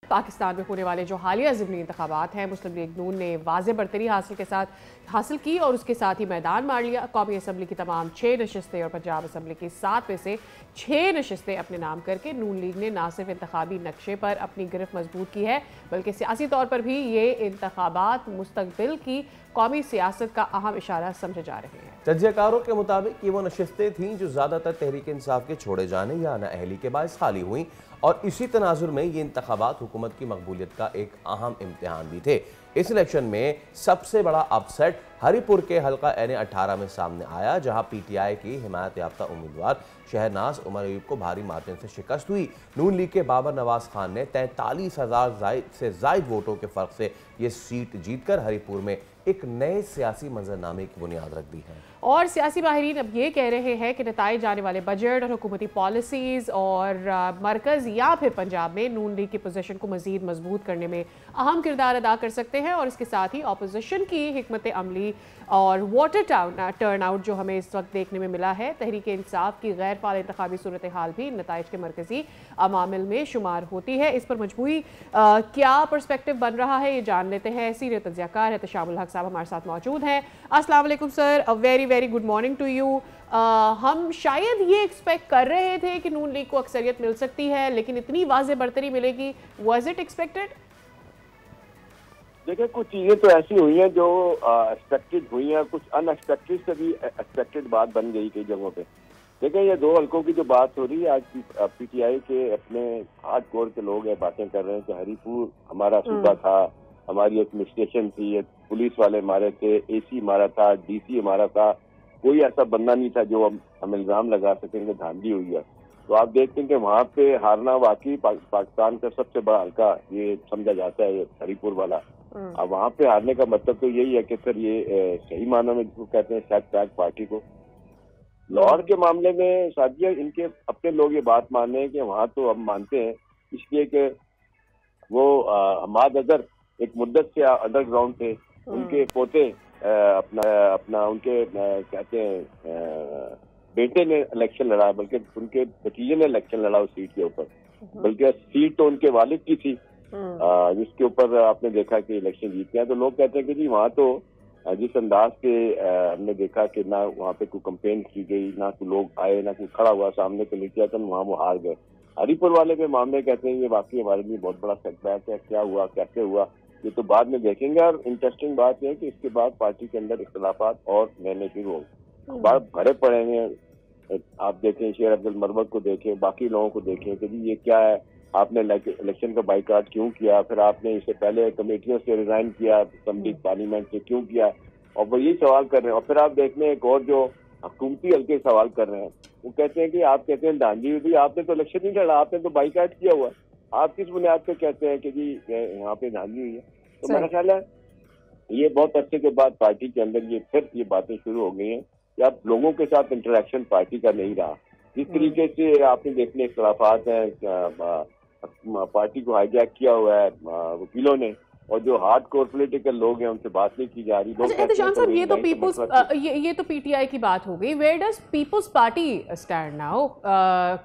पाकिस्तान में होने वाले जो हालिया ज़िमनी इंतखाबात हैं, मुस्लिम लीग नून ने वाज़े बरतरी हासिल की और उसके साथ ही मैदान मार लिया। कौमी असम्बली की तमाम 6 नशिस्तें और पंजाब असम्बली की 7 में से 6 नशिस्तें अपने नाम करके नून लीग ने न सिर्फ इंतखाबी नक्शे पर अपनी गिरफ्त मजबूत की है, बल्कि सियासी तौर पर भी ये इंतखाबात मुस्तकबिल की कौमी सियासत का अहम इशारा समझे जा रहे हैं। तज्ज़ियाकारों के मुताबिक ये वो नशिस्तें थीं जो ज़्यादातर तहरीक इंसाफ के छोड़े जाने या नाअहली के बायस खाली हुई और इसी तनाजुर में ये इंतखाबात हुकूमत की मकबूलियत का एक अहम इम्तिहान भी थे। इस इलेक्शन में सबसे बड़ा अपसेट हरिपुर के हल्का N18 में सामने आया, जहां PTI की हिमायत याफ्ता उम्मीदवार शहनाज उमर अयूब को भारी मार्जिन से शिकस्त हुई। नून लीग के बाबर नवाज खान ने 43,000 से जायद वोटों के फर्क से ये सीट जीतकर हरिपुर में एक नए सियासी मंजरनामे की बुनियाद रख दी है। और सियासी माहिरीन अब ये कह रहे हैं कि नताए जाने वाले बजट और हुकूमती पॉलिसीज़ और मरकज़ या फिर पंजाब में नून लीग की पोजीशन को मज़ीद मजबूत करने में अहम किरदार अदा कर सकते हैं और इसके साथ ही अपोजिशन की हिकमत अमली और वाटर टर्न आउट जो हमें इस वक्त देखने में मिला है, तहरीक इंसाफ की गैर फाल इंतखाबी सूरत हाल भी नताइज के मरकजी अमामिल में शुमार होती है। इस पर मजमूई क्या पर्सपेक्टिव बन रहा है, ये जान लेते हैं। सीनियर तज्ज़ियाकार एहतशामुल हक साहब हमारे साथ मौजूद हैं। अस्सलाम वालेकुम sir, a very good morning to you. हम शायद ये एक्सपेक्ट कर रहे थे कि नून लीग को अक्सरियत मिल सकती है, लेकिन इतनी वाज़े बरतरी मिलेगी, वाज इट एक्सपेक्टेड? देखिए, कुछ चीजें तो ऐसी हुई हैं जो एक्सपेक्टेड हुई हैं, कुछ अनएक्सपेक्टेड से भी एक्सपेक्टेड बात बन गई कई जगहों पे। देखिए, ये दो हल्कों की जो बात हो रही है आज PTI के अपने हार्ड कोर के लोग बातें कर रहे हैं कि हरिपुर हमारा सूबा था, हमारी एडमिनिस्ट्रेशन थी, एक पुलिस वाले मारे थे, AC मारा था, DC मारा था, कोई ऐसा बंदा नहीं था जो हम इल्जाम लगा सकेंगे धांधली हुई है। तो आप देखते हैं कि वहाँ पे हारना वाकई पाकिस्तान का सबसे बड़ा हल्का ये समझा जाता है, ये हरिपुर वाला। अब वहाँ पे हारने का मतलब तो यही है कि फिर ये सही मानों में जिसको कहते हैं सेटबैक पार्टी को। लाहौर के मामले में सादिया इनके अपने लोग ये बात मान रहे हैं कि वहाँ तो हम मानते हैं, इसलिए कि वो हमाद अजहर एक मुद्दत से अंडरग्राउंड थे, उनके पोते अपना उनके कहते हैं बेटे ने इलेक्शन लड़ा, बल्कि उनके भतीजे ने इलेक्शन लड़ा उस सीट के ऊपर, बल्कि सीट तो उनके वालिद की थी जिसके ऊपर आपने देखा कि इलेक्शन जीते हैं। तो लोग कहते हैं कि जी वहाँ तो जिस अंदाज से हमने देखा कि ना वहाँ पे कोई कंपेन की गई, ना कोई लोग आए, ना कोई खड़ा हुआ सामने तो लिखा था, वहाँ वो हार गए। हरिपुर वाले पे मामले कहते हैं ये वाकई हमारे लिए बहुत बड़ा सेटबैक है, क्या हुआ कैसे हुआ ये तो बाद में देखेंगे। और इंटरेस्टिंग बात यह है कि इसके बाद पार्टी के अंदर इख्तलाफात और नए शुरू हो बात भरे पड़े हैं। आप देखें शेर अब्दुल मरवत को देखें, बाकी लोगों को देखें कि जी ये क्या है, आपने इलेक्शन का बाइकाट क्यों किया, फिर आपने इससे पहले कमेटियों से रिजाइन किया, असेंबली पार्लियामेंट से क्यों किया, और वो यही सवाल कर रहे हैं। और फिर आप देख लें एक और जो हुकूमती हल्के सवाल कर रहे हैं, वो कहते हैं कि आप कहते हैं धांधली हुई, आपने तो इलेक्शन नहीं लड़ा, आपने तो बाइकाट किया हुआ, आप किस बुनियाद पे कहते हैं कि जी यहाँ पे धांधली हुई है। तो मेरा ख्याल है ये बहुत अरसे के बाद पार्टी के अंदर ये बातें शुरू हो गई हैं कि अब लोगों के साथ इंटरेक्शन पार्टी का नहीं रहा। जिस तरीके से आपने देखने इख्तलाफात हैं, पार्टी को हाईजैक किया हुआ है वकीलों ने, और जो हार्ड कोर पॉलिटिकल लोग हैं उनसे बात नहीं की जा रही। एहतशाम साहब, ये तो पीपल्स ये तो PTI की बात हो गई। Where does Peoples Party stand now?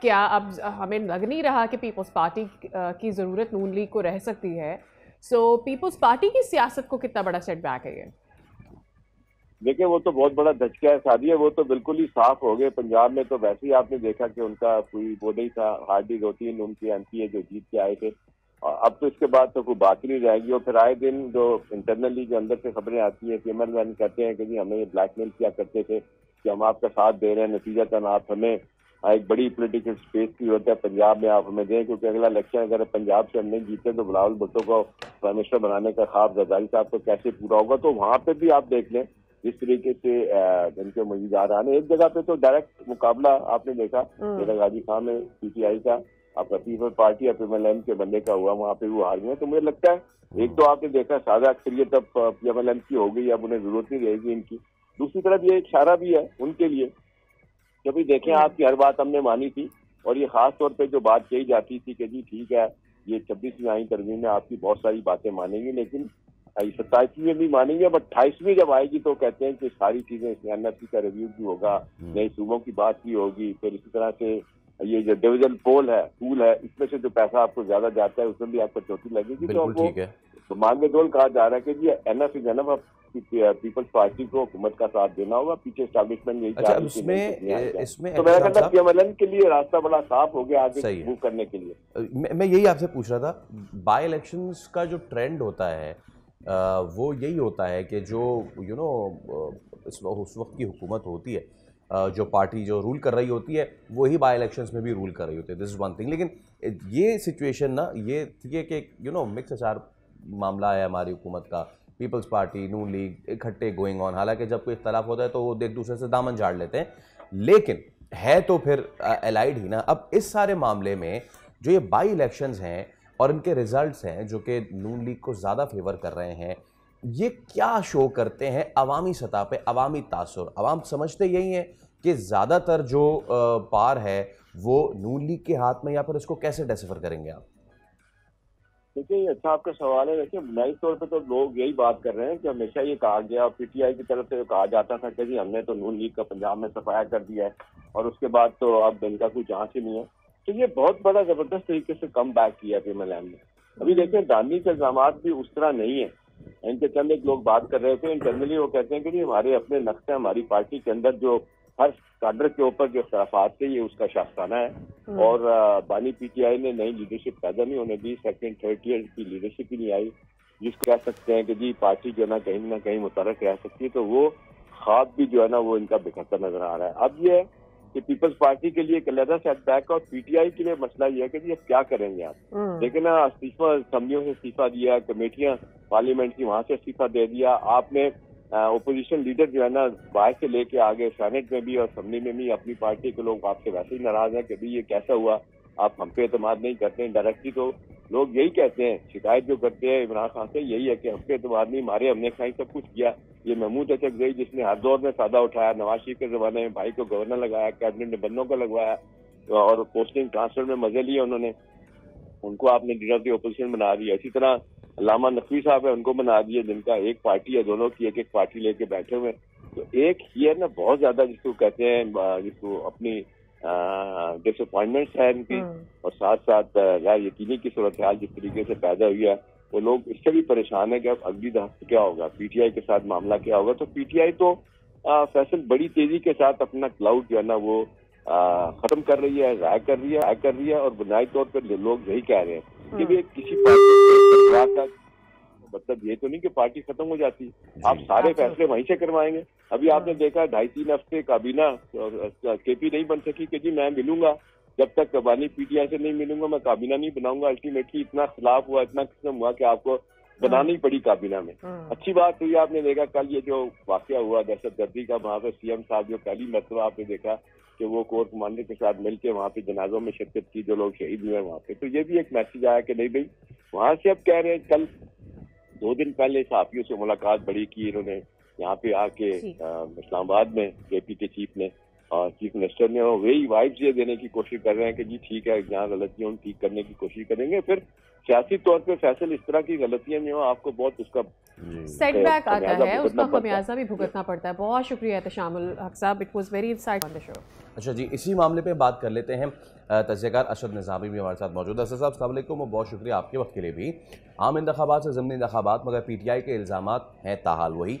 क्या अब हमें लग नहीं रहा कि पीपल्स पार्टी की ज़रूरत नून लीग को रह सकती है? सो पीपल्स पार्टी की सियासत को कितना बड़ा सेटबैक है ये? देखिए, वो तो बहुत बड़ा धचका है सादिया, वो तो बिल्कुल ही साफ हो गए। पंजाब में तो वैसे ही आपने देखा कि उनका कोई वो नहीं था, हार्डी 2-3 उनके MP है जो जीत के आए थे, अब तो इसके बाद तो कोई बात ही नहीं रहेगी। और फिर आए दिन जो इंटरनली जो अंदर से खबरें आती हैं कि इमरान कहते हैं कि जी हमें ब्लैकमेल किया करते थे कि हम आपका साथ दे रहे हैं, नतीजतन आप हमें एक बड़ी पॉलिटिकल स्पेस की होता है पंजाब में, आप हमें दें, क्योंकि अगला इलेक्शन अगर पंजाब से हम नहीं जीते तो बिलावल भुट्टो को प्राइम मिनिस्टर बनाने का ख्वाब जरदारी साहब को कैसे पूरा होगा। तो वहाँ पे भी आप देख लें जिस तरीके से इनके मौजूदार आने, एक जगह पे तो डायरेक्ट मुकाबला आपने देखा मेरा गाजी खान में PTI का आपका पीपल्स पार्टी और PMLN के बंदे का हुआ, वहाँ पे वो हार गए। तो मुझे लगता है एक तो आपने देखा सादा अक्सरियत अब PMLN की हो गई, अब उन्हें जरूरत नहीं रहेगी इनकी। दूसरी तरफ ये इशारा भी है उनके लिए कि भाई देखें आपकी हर बात हमने मानी थी, और ये खास तौर पे जो बात कही जाती थी कि जी ठीक है ये 26वीं आईन तरमीम में आपकी बहुत सारी बातें मानेंगी, लेकिन 27वीं में भी मानेंगे, बट 28वीं जब आएगी तो कहते हैं कि सारी चीजें NRC का रिव्यू भी होगा, नए सूबों की बात भी होगी, फिर इसी तरह से ये जो डिविजन पूल है इसमें से जो पैसा आपको ज्यादा जाता है उसमें भी आपको चोटी लगेगी। तो आपको मांगेडोल कहा जा रहा है कि ये NF is NF, Peoples Party को हुकूमत का साथ देना होगा, पीछे एस्टैब्लिशमेंट यही चाह रही है। इसमें तो मेरा कहता है पीएमएलएन के लिए रास्ता बड़ा साफ हो गया आगे मूव करने के लिए। मैं यही आपसे पूछ रहा था, बाई इलेक्शंस का जो ट्रेंड होता है वो यही होता है कि जो उस वक्त की हुकूमत होती है, जो पार्टी जो रूल कर रही होती है वही बाई इलेक्शंस में भी रूल कर रही होती है, दिस इज़ वन थिंग। लेकिन ये सिचुएशन ना ये थी कि मिक्स अचार मामला है हमारी हुकूमत का, पीपल्स पार्टी नून लीग इकट्ठे गोइंग ऑन, हालांकि जब कोई इख्तलाफ होता है तो वो एक दूसरे से दामन झाड़ लेते हैं, लेकिन है तो फिर एलाइड ही ना। अब इस सारे मामले में जो ये बाई इलेक्शंस हैं और इनके रिजल्ट्स हैं जो कि नून लीग को ज़्यादा फेवर कर रहे हैं, ये क्या शो करते हैं अवामी सतह पे, अवामी तासुर? अवाम समझते यही है कि ज़्यादातर जो पार है वो नून लीग के हाथ में, या फिर इसको कैसे डेसिफर करेंगे आप? देखिए अच्छा आपका सवाल है। देखिए बुनियादी तौर पे तो लोग यही बात कर रहे हैं कि हमेशा ये कहा गया और पीटीआई की तरफ से कहा जाता था कि जी हमने तो नून लीग का पंजाब में सफाया कर दिया है और उसके बाद तो अब इनका कोई जांच ही नहीं है। तो ये बहुत बड़ा जबरदस्त तरीके से कम बैक किया पीएमएलएन ने। अभी देखिए दानी के इल्जाम भी उस तरह नहीं है। इनके चंद एक लोग बात कर रहे थे, इंटरनली वो कहते हैं कि जी हमारे अपने नक्शे, हमारी पार्टी के अंदर जो हर काडर के ऊपर जो खिलाफात थे ये उसका शास्त्राना है और बानी पीटीआई ने नई लीडरशिप पैदा नहीं होने दी, सेकंड थर्ड ईयर की लीडरशिप ही नहीं आई, जिसको कह सकते हैं कि जी पार्टी जो है ना कहीं मुतरक रह सकती है। तो वो ख्वाब भी जो है ना वो इनका बिखरता नजर आ रहा है। अब ये कि पीपल्स पार्टी के लिए एक अलग सेटबैक और पीटीआई के लिए मसला ये है कि जी अब क्या करेंगे आप। लेकिन इस्तीफा असेंबलियों से इस्तीफा दिया, कमेटियां पार्लियामेंट की वहां से इस्तीफा दे दिया आपने, ओपोजिशन लीडर जो है ना बाहर से लेके आ गए, सेनेट में भी और असेंबली में भी अपनी पार्टी के लोग आपसे वैसे ही नाराज हैं कि भाई ये कैसा हुआ, आप हम पे एतमाद नहीं करते हैं। डायरेक्टली तो लोग यही कहते हैं, शिकायत जो करते हैं इमरान खान से यही है कि हम पे एतमाद नहीं, मारे हमने खाई सब कुछ किया। ये महमूद अचक गई जिसने हर दौर में सादा उठाया, नवाज शरीफ के जमाने में भाई को गवर्नर लगाया, कैबिनेट में बंदों को लगवाया और पोस्टिंग ट्रांसफर में मजे लिए उन्होंने, उनको आपने लीडर ऑफ द ओपोजिशन बना दिया। इसी तरह अल्लामा नकवी साहब है, उनको बना दिए, जिनका एक पार्टी है, दोनों की एक एक पार्टी लेके बैठे हुए। तो एक ये ना बहुत ज्यादा जिसको कहते हैं, जिसको अपनी डिसअपॉइंटमेंट्स है इनकी और साथ साथ गैर यकीनी की सूरत हाल जिस तरीके से पैदा हुई है, वो लोग इससे भी परेशान है कि अब अगली दफा क्या होगा, पीटीआई के साथ मामला क्या होगा। तो पीटीआई तो फैसल बड़ी तेजी के साथ अपना क्लाउड जो है ना वो खत्म कर रही है, राय कर रही है और बुनियादी तौर पर लोग यही कह रहे हैं कि भी किसी पार्टी मतलब ये तो नहीं कि पार्टी खत्म हो जाती, आप सारे फैसले वहीं से करवाएंगे। अभी आपने देखा 2.5-3 हफ्ते काबीना केपी नहीं बन सकी कि जी मैं मिलूंगा, जब तक बानी पीटीआई से नहीं मिलूंगा मैं काबीना नहीं बनाऊंगा। अल्टीमेटली इतना खिलाफ हुआ, इतना किस्म हुआ कि आपको बनानी पड़ी काबीना में। अच्छी बात हुई आपने देखा कल ये जो वाकया हुआ दहशतगर्दी का, वहां पे सीएम साहब जो पहली मरतबा आपने देखा कि वो कोर कमांडर के साथ मिलकर वहां पे जनाजों में शिरकत की, जो लोग शहीद हुए वहां पे। तो ये भी एक मैसेज आया कि नहीं भाई वहां से अब कह रहे हैं, कल 2 दिन पहले सहाफियों से मुलाकात बड़ी की इन्होंने यहाँ पे आके इस्लामाबाद में जेपी के चीफ ने और चीफ मिनिस्टर ने, वही वाइब्स ये देने की कोशिश कर रहे हैं कि जी ठीक है जहाँ गलतियां ठीक करने की कोशिश करेंगे, फिर सियासी तौर पे फैसल इस तरह की गलतियां जो आपको बहुत उसका सेटबैक आता है, उसका खमियाजा भी भुगतना पड़ता है। बहुत शुक्रिया एहतशामुल हक साहब, it was very insight on the show. अच्छा जी, इसी मामले पे बात कर लेते हैं, तज्ज़ियाकार अरशद निज़ामी भी हमारे साथ मौजूद है। असद साहब अस्सलाम वालेकुम और बहुत शुक्रिया आपके वक्त के लिए भी। आम इंतखाबात से ज़िमनी इंतखाबात, मगर पीटीआई के इल्ज़ामात हैं ताहाल वही।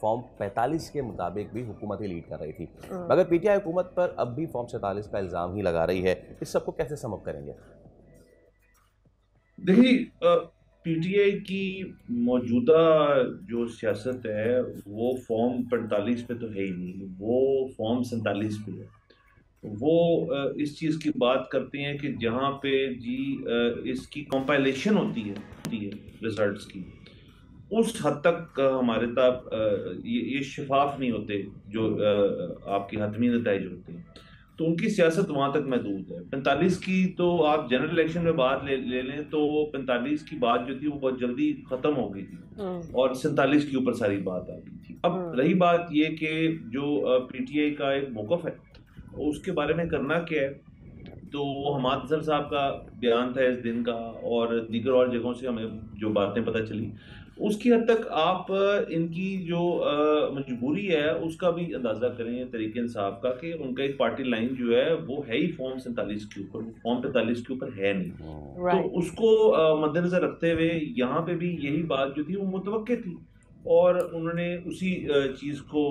फॉर्म 45 के मुताबिक भी हुकूमत ही लीड कर रही थी, मगर पीटीआई हुकूमत पर अब भी फॉर्म 47 का इल्ज़ाम ही लगा रही है। इस सबको कैसे समअप करेंगे? देखिए पीटीआई की मौजूदा जो सियासत है वो फॉर्म 45 पे तो है ही नहीं, वो फॉर्म 47 पे है। वो इस चीज़ की बात करते हैं कि जहाँ पे जी इसकी कंपाइलेशन होती है रिजल्ट्स की, उस हद तक हमारे तक ये शफाफ नहीं होते जो आपके हतमी नताइज होते हैं, तो उनकी सियासत वहाँ तक महदूद है। 45 की तो आप जनरल इलेक्शन में बात ले लें तो 45 की बात जो थी वो बहुत जल्दी ख़त्म हो गई थी और 47 के ऊपर सारी बात आ गई थी। अब रही बात ये कि जो पीटीआई का एक मौक़िफ़ है उसके बारे में करना क्या है, तो हमाद अजहर साहब का बयान था इस दिन का और दीगर और जगहों से हमें जो बातें पता चली उसकी हद तक आप इनकी जो मजबूरी है उसका भी अंदाजा करें तरीके इंसाफ का, कि उनका एक पार्टी लाइन जो है वो है ही फॉर्म 47 के ऊपर, फॉर्म 45 के ऊपर है नहीं। तो उसको मद्देनजर रखते हुए यहाँ पे भी यही बात जो थी वो मुतवक्के थी, और उन्होंने उसी चीज़ को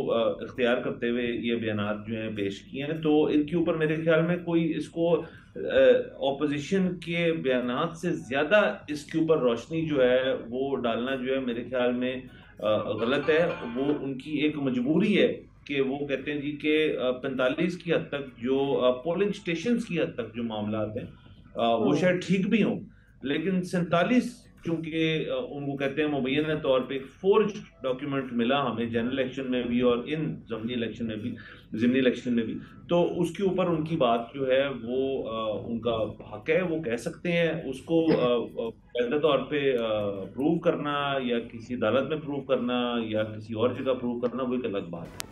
इख्तियार करते हुए ये बयानात जो हैं पेश किए हैं। तो इनके ऊपर मेरे ख्याल में कोई इसको ऑपोजिशन के बयानात से ज़्यादा इसके ऊपर रोशनी जो है वो डालना जो है मेरे ख्याल में गलत है। वो उनकी एक मजबूरी है कि वो कहते हैं जी कि 45 की हद तक जो पोलिंग स्टेशन की हद तक जो मामला हैं वो शायद ठीक भी हों, लेकिन 47 चूंकि उनको कहते हैं मुबैना तौर पे एक फोर्ज डॉक्यूमेंट मिला हमें जनरल इलेक्शन में भी और इन ज़मीनी इलेक्शन में भी, ज़मीनी इलेक्शन में भी, तो उसके ऊपर उनकी बात जो है वो उनका हक है, वो कह सकते हैं। उसको पहले तौर पे प्रूव करना या किसी अदालत में प्रूव करना या किसी और जगह प्रूव करना वो एक अलग बात है।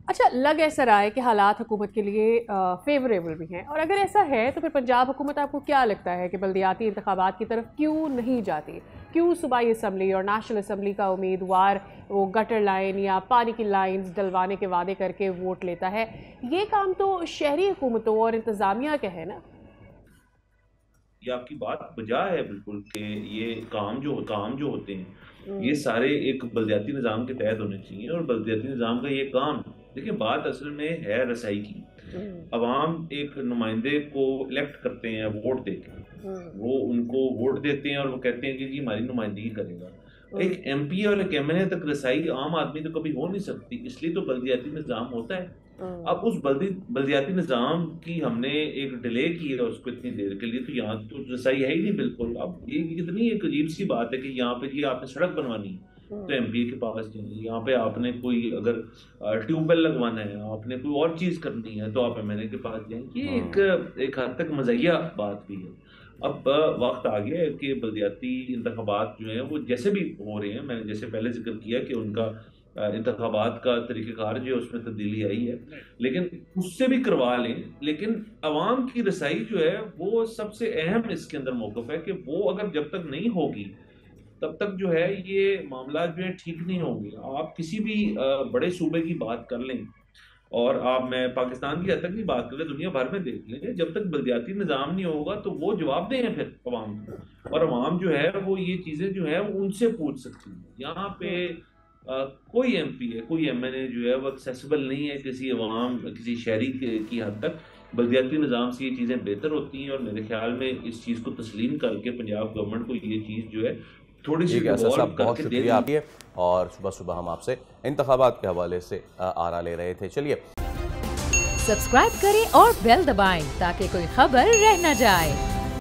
अच्छा, लग ऐसा रहा है कि हालात हुकूमत के लिए फेवरेबल भी हैं, और अगर ऐसा है तो फिर पंजाब हुकूमत आपको क्या लगता है कि बल्दियाती इंतखाबात की तरफ क्यों नहीं जाती? क्यों सूबाई असम्बली और नेशनल असम्बली का उम्मीदवार वो गटर लाइन या पानी की लाइन्स डलवाने के वादे करके वोट लेता है? ये काम तो शहरी हुकूमतों और इंतज़ामिया का है ना। ये आपकी बात बजा है बिल्कुल कि ये काम जो होते हैं ये सारे एक बल्दियाती निज़ाम के तहत होने चाहिए, और बल्दियाती निज़ाम का ये काम, देखिए बात असल में है रसाई की। अवाम एक नुमाइंदे को इलेक्ट करते हैं वोट देके, वो उनको वोट देते हैं और वो कहते हैं कि जी हमारी नुमाइंदगी करेगा। एक MP और एक MNA तक रसाई आम आदमी तो कभी हो नहीं सकती, इसलिए तो बल्दियाती निज़ाम होता है। अब उस बल्दियाती निज़ाम की हमने एक डिले की है उसको इतनी देर के लिए, तो यहाँ तो रसाई है ही नहीं बिल्कुल। अब ये कितनी एक अजीब सी बात है कि यहाँ पे जी आपने सड़क बनवानी है तो MP के पास जाइए, यहाँ पे आपने कोई अगर ट्यूबवेल लगवाना है, आपने कोई और चीज़ करनी है तो आप MNA के पास जाएंगे। ये एक हद तक मज़ाहिया बात भी है। अब वक्त आ गया है कि बल्दियाती इंतखाबात जो हैं वो जैसे भी हो रहे हैं, मैंने जैसे पहले जिक्र किया कि उनका इंतखाबात का तरीक़ेकार जो है उसमें तब्दीली आई है, लेकिन उससे भी करवा लें, लेकिन अवाम की रसाई जो है वो सबसे अहम इसके अंदर मौक़िफ़ है कि वो अगर जब तक नहीं होगी तब तक जो है ये मामला जो है ठीक नहीं होंगे। आप किसी भी बड़े सूबे की बात कर लें, और आप मैं पाकिस्तान की हद तक की बात कर लें, दुनिया भर में देख लें, जब तक बल्दियाती निज़ाम नहीं होगा तो वो जवाबदेह हैं फिर अवाम को, और अवाम जो है वो ये चीज़ें जो है वो उनसे पूछ सकती हैं। यहाँ पे कोई MP है, कोई MNA जो है वो एक्सेसिबल नहीं है किसी अवाम, किसी शहरी की हद तक। बल्दियाती निज़ाम से ये चीज़ें बेहतर होती हैं, और मेरे ख्याल में इस चीज़ को तस्लीम करके पंजाब गवर्नमेंट को ये चीज़ जो है थोड़ी सी बहुत शुक्रिया आपके, और सुबह सुबह हम आपसे इंतखाबात के हवाले से आरा ले रहे थे। चलिए सब्सक्राइब करें और बेल दबाएं ताकि कोई खबर रह न जाए।